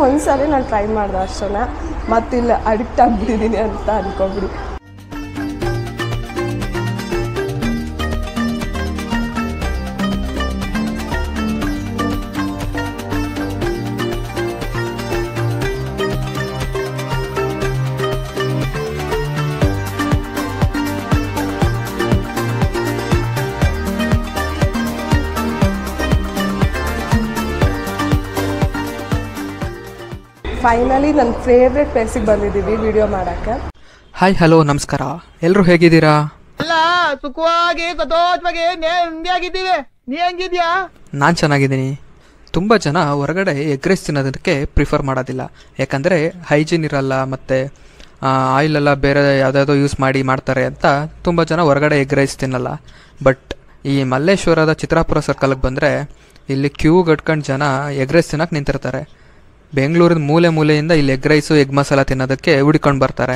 ಒಂದ್ಸರಿ ನಾನು ಟ್ರೈ ಮಾಡಿದೆ ಅಷ್ಟೇ, ಮತ್ತಿಲ್ಲ ಅಡಿಕ್ಟ್ ಆಗಿಬಿಟ್ಟಿದ್ದೀನಿ ಅಂತ ಅನ್ಕೊಬಿಡಿ. ಫೈನಲಿ ನನ್ನ ಫೇವ್ರೆಟ್ ಪ್ಲೇಸಿಗೆ ಬಂದಿದ್ದೀವಿ ವಿಡಿಯೋ ಮಾಡೋಕ್ಕೆ. ಹಾಯ್ ಹಲೋ ನಮಸ್ಕಾರ, ಎಲ್ಲರೂ ಹೇಗಿದ್ದೀರಾ? ಎಲ್ಲ ಸುಖವಾಗಿ ಸಂತೋಷವಾಗಿ ನೆಮ್ಮದಿಯಾಗಿದ್ದೀವಿ. ನೀ ಹೆಂಗಿದ್ಯಾ? ನಾನು ಚೆನ್ನಾಗಿದ್ದೀನಿ. ತುಂಬ ಜನ ಹೊರಗಡೆ ಎಗ್ ರೈಸ್ ತಿನ್ನೋದಕ್ಕೆ ಪ್ರಿಫರ್ ಮಾಡೋದಿಲ್ಲ, ಯಾಕಂದರೆ ಹೈಜೀನ್ ಇರಲ್ಲ ಮತ್ತು ಆಯಿಲೆಲ್ಲ ಬೇರೆ ಯಾವುದಾವುದೋ ಯೂಸ್ ಮಾಡ್ತಾರೆ ಅಂತ ತುಂಬ ಜನ ಹೊರಗಡೆ ಎಗ್ ರೈಸ್ ತಿನ್ನಲ್ಲ. ಬಟ್ ಈ ಮಲ್ಲೇಶ್ವರದ ಚಿತ್ರಾಪುರ ಸರ್ಕಲ್ಗೆ ಬಂದರೆ ಇಲ್ಲಿ ಕ್ಯೂ ಗಟ್ಕೊಂಡು ಜನ ಎಗ್ ರೈಸ್ ತಿನ್ನೋಕೆ ನಿಂತಿರ್ತಾರೆ. ಬೆಂಗಳೂರಿನ ಮೂಲೆಯಿಂದ ಇಲ್ಲಿ ಎಗ್ ರೈಸು ಎಗ್ ಮಸಾಲ ತಿನ್ನೋದಕ್ಕೆ ಹುಡ್ಕೊಂಡು ಬರ್ತಾರೆ.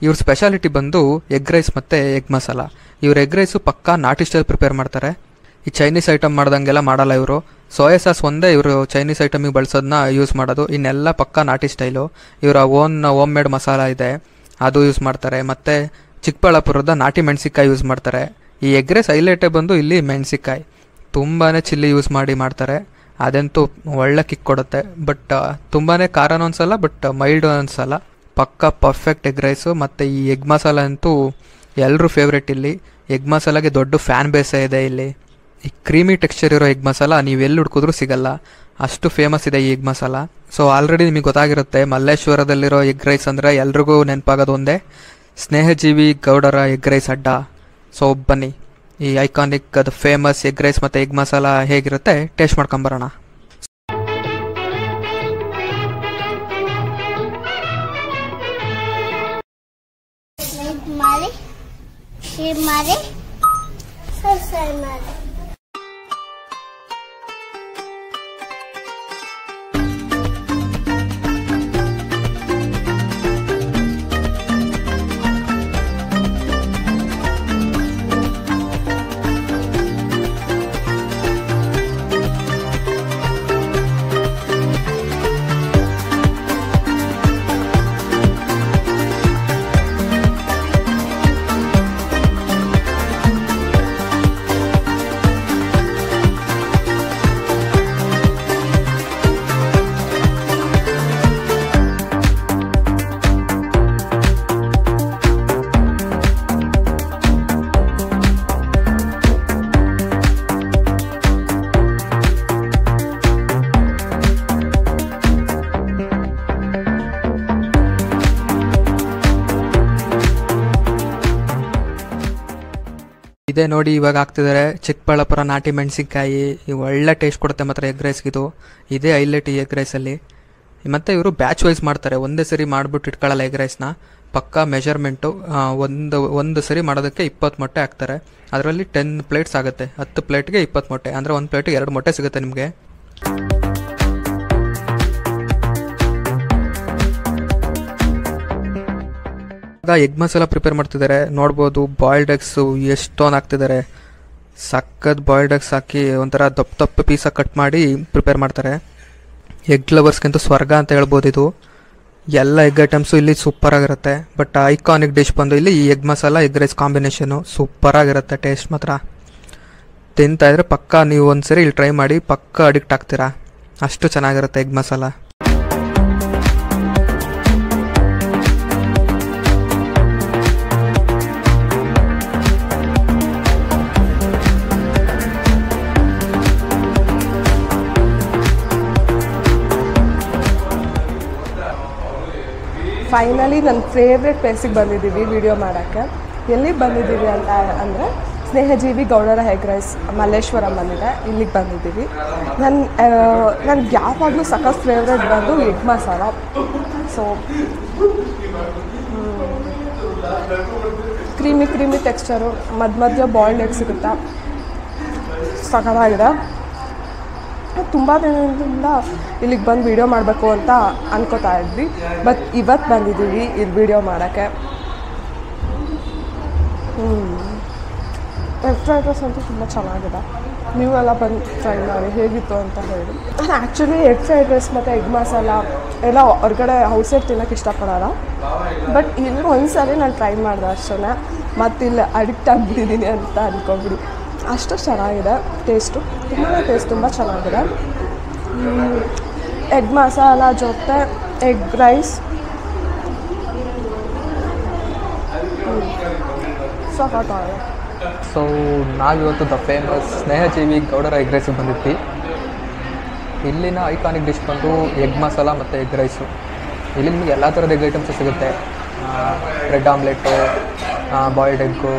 ಇವ್ರ ಸ್ಪೆಷಾಲಿಟಿ ಬಂದು ಎಗ್ ರೈಸ್ ಮತ್ತು ಎಗ್ ಮಸಾಲ. ಇವ್ರ ಎಗ್ ರೈಸು ಪಕ್ಕಾ ನಾಟಿ ಸ್ಟೈಲ್ ಪ್ರಿಪೇರ್ ಮಾಡ್ತಾರೆ. ಈ ಚೈನೀಸ್ ಐಟಮ್ ಮಾಡ್ದಂಗೆಲ್ಲ ಮಾಡಲ್ಲ ಇವರು. ಸೋಯಾ ಸಾಸ್ ಒಂದೇ ಇವರು ಚೈನೀಸ್ ಐಟಮಿಗೆ ಬಳಸೋದನ್ನ ಯೂಸ್ ಮಾಡೋದು, ಇನ್ನೆಲ್ಲ ಪಕ್ಕಾ ನಾಟಿ ಸ್ಟೈಲು. ಇವರ ಹೋಮ್ ಮೇಡ್ ಮಸಾಲ ಇದೆ, ಅದು ಯೂಸ್ ಮಾಡ್ತಾರೆ. ಮತ್ತು ಚಿಕ್ಕಬಳ್ಳಾಪುರದ ನಾಟಿ ಮೆಣಸಿಕಾಯಿ ಯೂಸ್ ಮಾಡ್ತಾರೆ. ಈ ಎಗ್ ರೈಸ್ ಹೈಲೈಟೇ ಬಂದು ಇಲ್ಲಿ ಮೆಣಸಿಕಾಯಿ ತುಂಬಾ ಚಿಲ್ಲಿ ಯೂಸ್ ಮಾಡ್ತಾರೆ. ಅದಂತೂ ಒಳ್ಳೆ ಕಿಕ್ ಕೊಡುತ್ತೆ. ಬಟ್ ತುಂಬಾ ಖಾರನೂ ಅನ್ಸಲ್ಲ, ಬಟ್ ಮೈಲ್ಡು ಅನ್ಸಲ್ಲ. ಪಕ್ಕ ಪರ್ಫೆಕ್ಟ್ ಎಗ್ ರೈಸು. ಮತ್ತು ಈ ಎಗ್ ಮಸಾಲ ಅಂತೂ ಎಲ್ಲರೂ ಫೇವ್ರೇಟ್. ಇಲ್ಲಿ ಎಗ್ ಮಸಾಲಾಗೆ ದೊಡ್ಡ ಫ್ಯಾನ್ ಬೇಸೇ ಇದೆ. ಇಲ್ಲಿ ಈ ಕ್ರೀಮಿ ಟೆಕ್ಸ್ಚರ್ ಇರೋ ಎಗ್ ಮಸಾಲ ನೀವು ಎಲ್ಲಿ ಹುಡ್ಕಿದ್ರೂ ಸಿಗಲ್ಲ, ಅಷ್ಟು ಫೇಮಸ್ ಇದೆ ಈ ಎಗ್ ಮಸಾಲ. ಸೊ ಆಲ್ರೆಡಿ ನಿಮಗೆ ಗೊತ್ತಾಗಿರುತ್ತೆ, ಮಲ್ಲೇಶ್ವರದಲ್ಲಿರೋ ಎಗ್ ರೈಸ್ ಅಂದರೆ ಎಲ್ರಿಗೂ ನೆನಪಾಗೋದು ಒಂದೇ, ಸ್ನೇಹಜೀವಿ ಗೌಡರ ಎಗ್ ರೈಸ್ ಅಡ್ಡ. ಸೊ ಬನ್ನಿ ಈ ಐಕಾನಿಕ್ ಅದು ಫೇಮಸ್ ಎಗ್ ರೈಸ್ ಮತ್ತು ಎಗ್ ಮಸಾಲ ಹೇಗಿರುತ್ತೆ ಟೇಸ್ಟ್ ಮಾಡ್ಕೊಂಬರೋಣ. ಇದೇ ನೋಡಿ ಇವಾಗ ಹಾಕ್ತಿದ್ದಾರೆ ಚಿಕ್ಕಬಳ್ಳಾಪುರ ನಾಟಿ ಮೆಣಸಿನ್ಕಾಯಿ. ಒಳ್ಳೆ ಟೇಸ್ಟ್ ಕೊಡುತ್ತೆ ಮಾತ್ರ ಎಗ್ ರೈಸ್ಗಿದು. ಇದೇ ಹೈಲೈಟ್ ಈ ಎಗ್ ರೈಸಲ್ಲಿ. ಮತ್ತು ಇವರು ಬ್ಯಾಚ್ ವೈಸ್ ಮಾಡ್ತಾರೆ, ಒಂದೇ ಸರಿ ಮಾಡಿಬಿಟ್ಟು ಇಟ್ಕೊಳ್ಳಲ್ಲ ಎಗ್ ರೈಸ್ನ. ಪಕ್ಕಾ ಮೆಜರ್ಮೆಂಟು. ಒಂದು ಸರಿ ಮಾಡೋದಕ್ಕೆ 20 ಮೊಟ್ಟೆ ಹಾಕ್ತಾರೆ. ಅದರಲ್ಲಿ 10 ಪ್ಲೇಟ್ಸ್ ಆಗುತ್ತೆ. 10 ಪ್ಲೇಟ್ಗೆ 20 ಮೊಟ್ಟೆ ಅಂದರೆ ಒಂದು ಪ್ಲೇಟಿಗೆ 2 ಮೊಟ್ಟೆ ಸಿಗುತ್ತೆ ನಿಮಗೆ. ಎಗ್ ಮಸಾಲ ಪ್ರಿಪೇರ್ ಮಾಡ್ತಿದ್ದಾರೆ ನೋಡ್ಬೋದು. ಬಾಯ್ಲ್ಡ್ ಎಗ್ಸು ಎಷ್ಟೊಂದು ಹಾಕ್ತಿದ್ದಾರೆ. ಸಕ್ಕತ್ ಬಾಯ್ಲ್ಡ್ ಎಗ್ಸ್ ಹಾಕಿ ಒಂಥರ ದಪ್ಪ ಪೀಸಾಗಿ ಕಟ್ ಮಾಡಿ ಪ್ರಿಪೇರ್ ಮಾಡ್ತಾರೆ. ಎಗ್ ಲವರ್ಸ್ಗಿಂತ ಸ್ವರ್ಗ ಅಂತ ಹೇಳ್ಬೋದು ಇದು. ಎಲ್ಲ ಎಗ್ ಐಟಮ್ಸು ಇಲ್ಲಿ ಸೂಪರಾಗಿರುತ್ತೆ. ಬಟ್ ಐಕಾನಿಕ್ ಡಿಶ್ ಬಂದು ಇಲ್ಲಿ ಈ egg masala egg rice combination ಸೂಪರಾಗಿರುತ್ತೆ. ಟೇಸ್ಟ್ ಮಾತ್ರ ತಿಂತಾಯಿದ್ರೆ ಪಕ್ಕ ನೀವು ಒಂದ್ಸರಿ ಇಲ್ಲಿ ಟ್ರೈ ಮಾಡಿ, ಪಕ್ಕ ಅಡಿಕ್ಟ್ ಆಗ್ತೀರಾ, ಅಷ್ಟು ಚೆನ್ನಾಗಿರುತ್ತೆ ಎಗ್ ಮಸಾಲ. ಫೈನಲಿ ನನ್ನ ಫೇವ್ರೆಟ್ ಪ್ಲೇಸಿಗೆ ಬಂದಿದ್ದೀವಿ ವಿಡಿಯೋ ಮಾಡೋಕ್ಕೆ. ಎಲ್ಲಿಗೆ ಬಂದಿದ್ದೀವಿ ಅಂತ ಅಂದರೆ ಸ್ನೇಹಜೀವಿ ಗೌಡರ ಎಗ್ ರೈಸ್ ಮಲ್ಲೇಶ್ವರಂ ಬಂದಿದೆ, ಇಲ್ಲಿಗೆ ಬಂದಿದ್ದೀವಿ. ನನಗೆ ಯಾವಾಗಲೂ ಸಖತ್ ಫೇವ್ರೆಟ್ ಬಂದು egg masala. So creamy texture, ಮಧ್ಯ ಬಾಯ್ಲ್ಡ್ ಎಗ್ ಸಿಗುತ್ತಾ, ಸಖತ್ತಾಗಿದೆ. ತುಂಬ ದಿನದಿಂದ ಇಲ್ಲಿಗೆ ಬಂದು ವೀಡಿಯೋ ಮಾಡಬೇಕು ಅಂತ ಅನ್ಕೋತಾ ಇದ್ವಿ. ಬಟ್ ಇವತ್ತು ಬಂದಿದ್ದೀವಿ ಇಲ್ಲಿ ವೀಡಿಯೋ ಮಾಡೋಕ್ಕೆ. ರೆಸ್ಟೋರೆಂಟ್ಸ್ ಅಂತೂ ತುಂಬ ಚೆನ್ನಾಗಿದೆ. ನೀವೆಲ್ಲ ಬಂದು ಟ್ರೈ ಮಾಡಿ ಹೇಗಿತ್ತು ಅಂತ ಹೇಳಿ. ನಾನು ಆ್ಯಕ್ಚುಲಿ ಎಗ್ ಫ್ರೈಡ್ ರೈಸ್ ಮತ್ತು ಎಗ್ ಮಸಾಲ ಎಲ್ಲ ಹೊರಗಡೆ ಔಟ್ಸೈಡ್ ತಿನ್ನೋಕ್ಕೆ ಇಷ್ಟಪಡೋಲ್ಲ. ಬಟ್ ಇಲ್ಲಿ ಒಂದ್ಸರಿ ನಾನು ಟ್ರೈ ಮಾಡಿದೆ ಅಷ್ಟೇ, ಮತ್ತು ಇಲ್ಲಿ ಅಡಿಕ್ಟ್ ಆಗಿಬಿಟ್ಟಿದ್ದೀನಿ ಅಂತ ಅಂದ್ಕೊಂಬಿಡಿ. ಅಷ್ಟು ಚೆನ್ನಾಗಿದೆ ಟೇಸ್ಟು, ತುಂಬ ಚೆನ್ನಾಗಿದೆ. ಎಗ್ ಮಸಾಲ ಜೊತೆ ಎಗ್ ರೈಸ್ ಸಾಕಾಗಿದೆ. ಸೊ ನಾವಿವತ್ತು ದ ಫೇಮಸ್ ಸ್ನೇಹಜೀವಿ ಗೌಡರ ಎಗ್ ರೈಸಿಗೆ ಬಂದಿದ್ವಿ. ಇಲ್ಲಿನ ಐಕಾನಿಕ್ ಡಿಶ್ ಬಂದು ಎಗ್ ಮಸಾಲ ಮತ್ತು ಎಗ್ ರೈಸು. ಇಲ್ಲಿ ನಿಮಗೆ ಎಲ್ಲ ಥರದ ಎಗ್ ಐಟಮ್ಸು ಸಿಗುತ್ತೆ. Bread omelette, boiled egg,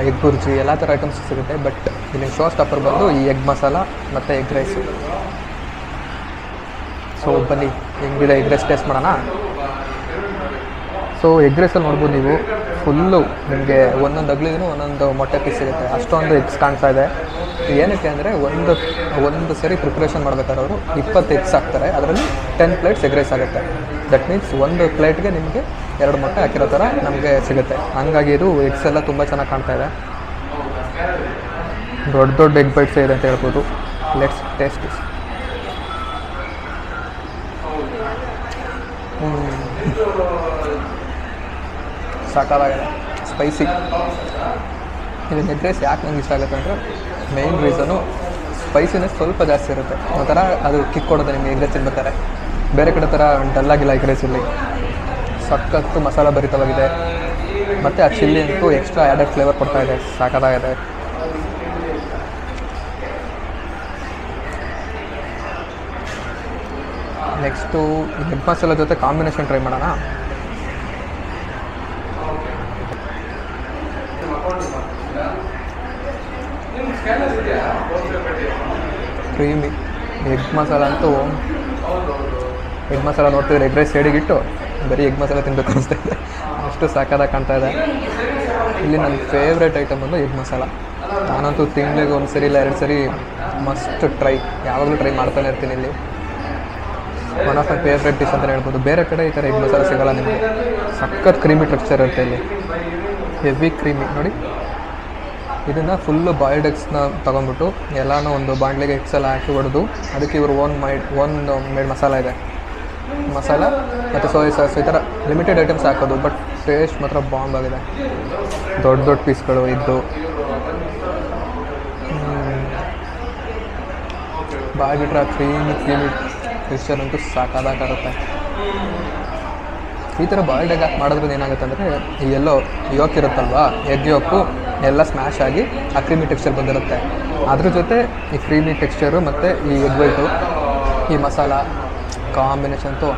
egg bhurji ಎಲ್ಲ ಥರ ಐಟಮ್ಸ್ ಸಿಗುತ್ತೆ. ಬಟ್ ಇಲ್ಲಿ ಶೋ ಸ್ಟಾಪರ್ ಬಂದು ಈ ಎಗ್ ಮಸಾಲ ಮತ್ತು ಎಗ್ ರೈಸು. ಸೊ ಬನ್ನಿ ಹೆಂಗಿದೆ ಎಗ್ ರೈಸ್ ಟೇಸ್ಟ್ ಮಾಡೋಣ. ಸೊ ಎಗ್ ರೈಸಲ್ಲಿ ನೋಡ್ಬೋದು ನೀವು ಫುಲ್ಲು ನಿಮಗೆ ಒಂದೊಂದು ಅಗ್ಲಿಗೂ ಒಂದೊಂದು ಮೊಟ್ಟೆ ಪೀಸ್ ಸಿಗುತ್ತೆ. ಅಷ್ಟೊಂದು ಎಗ್ಸ್ ಕಾಣ್ತಾ ಇದೆ. ಏನಕ್ಕೆ ಅಂದರೆ ಒಂದು ಸರಿ ಪ್ರಿಪ್ರೇಷನ್ ಮಾಡ್ಬೇಕಾದ್ರೆ ಅವರು 20 ಎಗ್ಸ್ ಹಾಕ್ತಾರೆ. ಅದರಲ್ಲಿ 10 ಪ್ಲೇಟ್ಸ್ ಎಗ್ ರೈಸ್ ಆಗುತ್ತೆ. ದಟ್ ಮೀನ್ಸ್ ಒಂದು ಪ್ಲೇಟ್ಗೆ ನಿಮಗೆ 2 ಮೊಟ್ಟೆ ಹಾಕಿರೋ ಥರ ನಮಗೆ ಸಿಗುತ್ತೆ. ಹಂಗಾಗಿ ಇದು ಎಗ್ಸ್ ಎಲ್ಲ ತುಂಬ ಚೆನ್ನಾಗಿ ಕಾಣ್ತಾ ಇದೆ. ದೊಡ್ಡ ದೊಡ್ಡ ಎಗ್ ಬೈಟ್ಸ್ ಇದೆ ಅಂತ ಹೇಳ್ಬೋದು. Let's taste is. ಸಾಕಾಗಿದೆ, ಸ್ಪೈಸಿ. ಇದು ಎಗ್ ರೈಸ್ ಯಾಕೆ ನಂಗೆ ಇಷ್ಟ ಆಗುತ್ತೆ ಅಂದರೆ ಮೇಯ್ನ್ ರೀಸನು ಸ್ಪೈಸಿನೆಸ್ ಸ್ವಲ್ಪ ಜಾಸ್ತಿ ಇರುತ್ತೆ. ಒಂಥರ ಅದು ಕಿಕ್ ಕೊಡೋದು ನಿಮಗೆ ಎಗ್ ರೈಸ್ ತಿನ್ಬೇಕಾರೆ. ಬೇರೆ ಕಡೆ ಥರ ಡಲ್ಲಾಗಿಲ್ಲ ಎಗ್ ರೈಸ್ ಇಲ್ಲಿ. ಸಖತ್ತು ಮಸಾಲ ಭರಿತವಾಗಿದೆ ಮತ್ತು ಆ ಚಿಲ್ಲಿ ಅಂತೂ ಎಕ್ಸ್ಟ್ರಾ ಆ್ಯಡೆಡ್ ಫ್ಲೇವರ್ ಕೊಡ್ತಾ ಇದೆ. ಸಾಕಾಗಿದೆ. ನೆಕ್ಸ್ಟು ಎಗ್ ಮಸಾಲ ಜೊತೆ ಕಾಂಬಿನೇಷನ್ ಟ್ರೈ ಮಾಡೋಣ. ಕ್ರೀಮಿ ಎಗ್ ಮಸಾಲ ಅಂತೂ, ಎಗ್ ಮಸಾಲ ನೋಡ್ತಿದ್ರೆ ಎಗ್ ರೈಸ್ ಸೈಡಿಗಿಟ್ಟು ಬರೀ ಎಗ್ ಮಸಾಲ ತಿನ್ನಬೇಕು ಅನಿಸ್ತಾ ಇದೆ. ಅಷ್ಟು ಸಾಕಾದಾಗ ಕಾಣ್ತಾ ಇದೆ. ಇಲ್ಲಿ ನನ್ನ ಫೇವ್ರೇಟ್ ಐಟಮ್ ಬಂದು ಎಗ್ ಮಸಾಲ. ನಾನಂತೂ ತಿಂಗಳಿಗೆ 1 ಸರಿ ಇಲ್ಲ 2 ಸರಿ ಮಸ್ಟ್ ಟ್ರೈ, ಯಾವಾಗಲೂ ಟ್ರೈ ಮಾಡ್ತಾನೆ ಇರ್ತೀನಿ. ಇಲ್ಲಿ one of my favourite dish ಅಂತಲೇ ಹೇಳ್ಬೋದು. ಬೇರೆ ಕಡೆ ಈ ಥರ ಎಗ್ ಮಸಾಲ ಸಿಗೋಲ್ಲ ನಿಮಗೆ. ಸಖತ್ ಕ್ರೀಮಿ ಟೆಕ್ಸ್ಚರ್ ಇರುತ್ತೆ ಇಲ್ಲಿ, ಹೆವಿ ಕ್ರೀಮಿ. ನೋಡಿ, ಇದನ್ನು ಫುಲ್ಲು ಬಾಯ್ಲ್ಡ್ ಎಗ್ಸ್ನ ತೊಗೊಂಡ್ಬಿಟ್ಟು ಎಲ್ಲನೂ ಒಂದು ಬಾಣಲೆಗೆ ಎಗ್ಸ್ ಎಲ್ಲ ಹಾಕಿ ಹೊಡೆದು ಅದಕ್ಕೆ ಇವರು ಓನ್ ಮೇಡ್ ಮಸಾಲ ಇದೆ. ಮಸಾಲ ಮತ್ತು ಸೋಯಾ ಸಾಸ್ ಈ ಥರ ಲಿಮಿಟೆಡ್ ಐಟಮ್ಸ್ ಹಾಕೋದು. ಬಟ್ ಟೇಸ್ಟ್ ಮಾತ್ರ ಬಾಂಬ್ ಆಗಿದೆ. ದೊಡ್ಡ ದೊಡ್ಡ ಪೀಸ್ಗಳು ಇದ್ದು ಬಾಯ್ಬಿಟ್ರೆ ಕ್ರೀಮಿ ಟೆಕ್ಸ್ಚರ್ ಅಂತೂ ಸಾಕಾಗುತ್ತೆ. ಈ ಥರ ಬಾಯ್ಲ್ಡ್ ಎಗ್ ಹಾಕಿ ಮಾಡೋದ್ರಿಂದ ಏನಾಗುತ್ತೆ ಅಂದರೆ ಈ ಎಲ್ಲೋ ಯೋಕ್ ಇರುತ್ತಲ್ವ, ಎಗ್ ಯೋಕು ಎಲ್ಲ ಸ್ಮ್ಯಾಶ್ ಆಗಿ ಆ ಕ್ರೀಮಿ ಟೆಕ್ಸ್ಚರ್ ಬಂದಿರುತ್ತೆ. ಅದ್ರ ಜೊತೆ ಈ ಕ್ರೀಮಿ ಟೆಕ್ಸ್ಚರು ಮತ್ತು ಈ ಎಗ್ ವೈಟು, ಈ ಮಸಾಲ ಕಾಂಬಿನೇಷನ್ ಅಂತೂ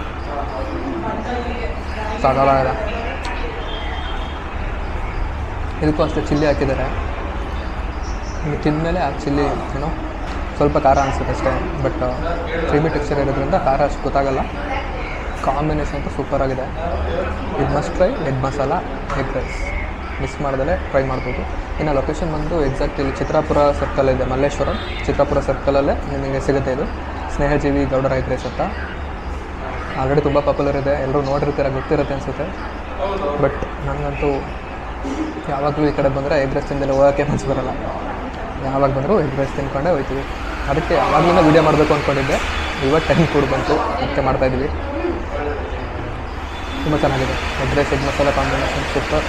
ಸಾಕಾಗಿದೆ. ಇದಕ್ಕೂ ಅಷ್ಟೇ ಚಿಲ್ಲಿ ಹಾಕಿದ್ದಾರೆ. ತಿಂದಮೇಲೆ ಆ ಚಿಲ್ಲಿ ಸ್ವಲ್ಪ ಖಾರ ಅನಿಸುತ್ತೆ ಅಷ್ಟೇ. ಬಟ್ ಕ್ರೀಮಿ ಟೆಕ್ಸ್ಚರ್ ಇರೋದ್ರಿಂದ ಖಾರ ಅಷ್ಟು ಗೊತ್ತಾಗಲ್ಲ. ಕಾಂಬಿನೇಷನ್ ಅಂತೂ ಸೂಪರಾಗಿದೆ. ಇದು must try egg masala egg rice. Miss ಮಾಡ್ದಲೇ ಟ್ರೈ ಮಾಡ್ಬೋದು. ಇನ್ನು ಲೊಕೇಶನ್ ಬಂದು ಎಕ್ಸಾಕ್ಟ್ ಇಲ್ಲಿ ಚಿತ್ರಾಪುರ ಸರ್ಕಲ್ ಇದೆ, ಮಲ್ಲೇಶ್ವರಂ ಚಿತ್ರಾಪುರ ಸರ್ಕಲಲ್ಲೇ ನಿಮಗೆ ಸಿಗುತ್ತೆ. ಇದು ಸ್ನೇಹಜೀವಿ ಗೌಡರ ಎಗ್ ರೈಸ್ ಅಂತ. ಆಲ್ರೆಡಿ ತುಂಬ ಪಾಪ್ಯುಲರ್ ಇದೆ, ಎಲ್ಲರೂ ನೋಡಿರ್ತೀರ, ಗೊತ್ತಿರುತ್ತೆ ಅನಿಸುತ್ತೆ. ಬಟ್ ನನಗಂತೂ ಯಾವಾಗಲೂ ಈ ಕಡೆ ಬಂದರೆ ಎಗ್ ರೈಸ್ ತಿಂದೆಲ್ಲ ಹೋಗೋಕ್ಕೆ ಮನಸ್ಸು ಬರೋಲ್ಲ. ಯಾವಾಗ ಬಂದರೂ ಎಗ್ ರೈಸ್ ತಿನ್ಕೊಂಡೇ ಹೋಗ್ತೀವಿ. ಅದಕ್ಕೆ ಆವಾಗಲೂ ವೀಡಿಯೋ ಮಾಡಬೇಕು ಅಂದ್ಕೊಂಡಿದ್ದೆ. ಇವತ್ತು ಟೈಮ್ ಕೂಡ ಬಂತು, ಮತ್ತೆ ಮಾಡ್ತಾಯಿದ್ವಿ. ತುಂಬ ಚೆನ್ನಾಗಿದೆ. Egg rice egg masala combination super.